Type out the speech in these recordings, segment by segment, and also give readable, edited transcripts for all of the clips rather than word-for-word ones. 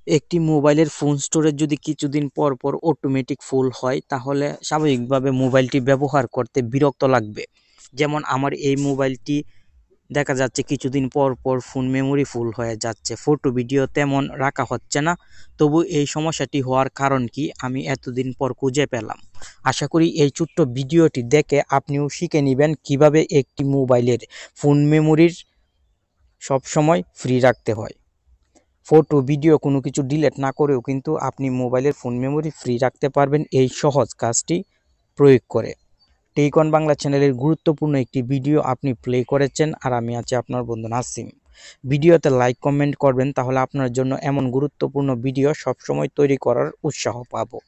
একটি মোবাইলের phone storage যদি কিছুদিন পর পর অটোমেটিক ফুল হয় তাহলে স্বাভাবিকভাবে মোবাইলটি ব্যবহার করতে বিরক্ত লাগবে। যেমন আমার এই মোবাইলটি দেখা যাচ্ছে কিছুদিন পর পর ফোন মেমোরি ফুল হয়ে যাচ্ছে, ফটো ভিডিও তেমন রাখা হচ্ছে না। তবু এই সমস্যাটি হওয়ার কারণ কি আমি এতদিন পর খুঁজে পেলাম। আশা করি এই ছোট্ট ভিডিওটি দেখে আপনিও শিখে নেবেন কিভাবে একটি মোবাইলের ফোন মেমোরির সবসময় ফ্রি রাখতে হয়। ফটো ভিডিও কোনো কিছু ডিলিট না করেও কিন্তু আপনি মোবাইলের ফোন মেমোরি ফ্রি রাখতে পারবেন এই সহজ কাজটি প্রয়োগ করে। টেকন বাংলা চ্যানেলের গুরুত্বপূর্ণ একটি ভিডিও আপনি প্লে করেছেন আর আমি আছি আপনার বন্ধু নাসিম। ভিডিওতে লাইক কমেন্ট করবেন, তাহলে আপনার জন্য এমন গুরুত্বপূর্ণ ভিডিও সবসময় তৈরি করার উৎসাহ পাবো।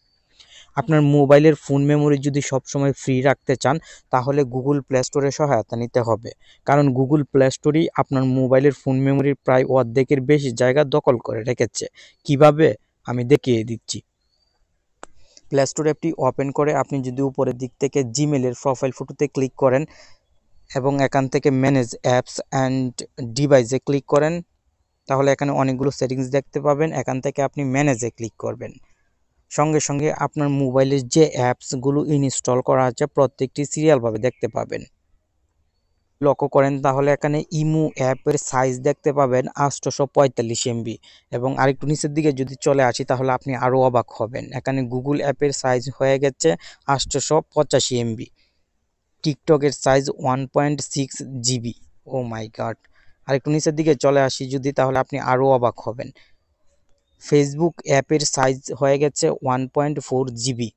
আপনার মোবাইলের ফোন মেমোরি যদি সবসময় ফ্রি রাখতে চান তাহলে গুগল প্লে স্টোরের সহায়তা নিতে হবে, কারণ গুগল প্লে স্টোরই আপনার মোবাইলের ফোন মেমোরির প্রায় অর্ধেকের বেশি জায়গা দখল করে রেখেছে। কিভাবে আমি দেখিয়ে দিচ্ছি। প্লে স্টোর অ্যাপটি ওপেন করে আপনি যদি উপরের দিক থেকে জিমেলের প্রোফাইল ফটোতে ক্লিক করেন এবং এখান থেকে ম্যানেজ অ্যাপস অ্যান্ড ডিভাইসে ক্লিক করেন, তাহলে এখানে অনেকগুলো সেটিংস দেখতে পাবেন। এখান থেকে আপনি ম্যানেজে ক্লিক করবেন। সঙ্গে সঙ্গে আপনার মোবাইলের যে অ্যাপসগুলো ইনস্টল করা আছে প্রত্যেকটি সিরিয়ালভাবে দেখতে পাবেন। লক্ষ্য করেন তাহলে এখানে ইমো অ্যাপের সাইজ দেখতে পাবেন 845 এমবি, এবং আরেকটু নিচের দিকে যদি চলে আসি তাহলে আপনি আরও অবাক হবেন। এখানে গুগল অ্যাপের সাইজ হয়ে গেছে 885 এমবি, টিকটকের সাইজ 1.6 জিবি। ও মাই গড। আরেকটু নিচের দিকে চলে আসি যদি, তাহলে আপনি আরও অবাক হবেন। ফেসবুক অ্যাপের সাইজ হয়ে গেছে 1.4 জিবি।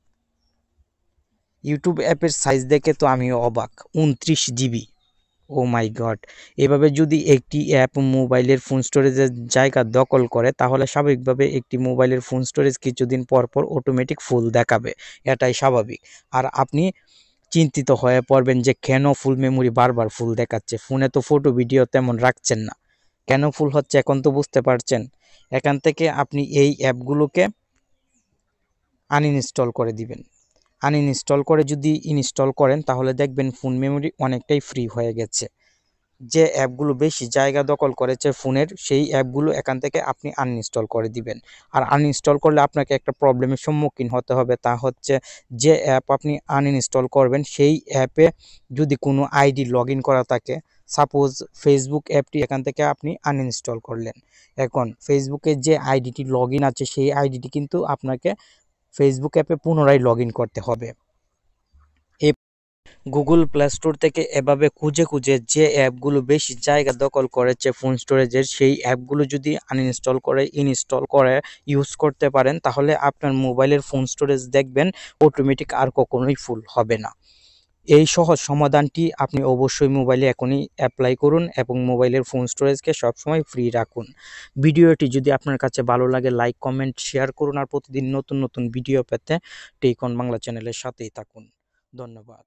ইউটিউব অ্যাপের সাইজ দেখে তো আমিও অবাক, 29 জিবি। ও মাই গড। এভাবে যদি একটি অ্যাপ মোবাইলের ফোন স্টোরেজের জায়গা দখল করে তাহলে স্বাভাবিকভাবে একটি মোবাইলের ফোন স্টোরেজ কিছুদিন পর পর অটোমেটিক ফুল দেখাবে, এটাই স্বাভাবিক। আর আপনি চিন্তিত হয়ে পড়বেন যে কেন ফুল মেমোরি বারবার ফুল দেখাচ্ছে, ফোনে তো ফটো ভিডিও তেমন রাখছেন না, কেন ফুল হচ্ছে এখন তো বুঝতে পারছেন। এখান থেকে আপনি এই অ্যাপগুলোকে আনইনস্টল করে দিবেন। আনইনস্টল করে যদি ইনস্টল করেন তাহলে দেখবেন ফোন মেমোরি অনেকটাই ফ্রি হয়ে গেছে। যে অ্যাপগুলো বেশি জায়গা দখল করেছে ফোনের, সেই অ্যাপগুলো এখান থেকে আপনি আনইনস্টল করে দিবেন। আর আনইনস্টল করলে আপনাকে একটা প্রবলেমের সম্মুখীন হতে হবে, তা হচ্ছে যে অ্যাপ আপনি আনইনস্টল করবেন সেই অ্যাপে যদি কোনো আইডি লগ ইন করা থাকে, সাপোজ ফেসবুক অ্যাপটি এখান থেকে আপনি আনইনস্টল করলেন, এখন ফেসবুকে যে আইডিটি লগ ইন আছে সেই আইডিটি কিন্তু আপনাকে ফেসবুক অ্যাপে পুনরায় লগ ইন করতে হবে। গুগল প্লে স্টোর থেকে এভাবে খুঁজে খুঁজে যে অ্যাপগুলো বেশি জায়গা দখল করেছে ফোন স্টোরেজের, সেই অ্যাপগুলো যদি আনইনস্টল করে ইনস্টল করে ইউজ করতে পারেন তাহলে আপনার মোবাইলের ফোন স্টোরেজ দেখবেন অটোমেটিক আর কখনোই ফুল হবে না। এই সহজ সমাধানটি আপনি অবশ্যই মোবাইলে এখনই অ্যাপ্লাই করুন এবং মোবাইলের ফোন স্টোরেজকে সবসময় ফ্রি রাখুন। ভিডিওটি যদি আপনার কাছে ভালো লাগে লাইক কমেন্ট শেয়ার করুন, আর প্রতিদিন নতুন নতুন ভিডিও পেতে টেক অন বাংলা চ্যানেলের সাথেই থাকুন। ধন্যবাদ।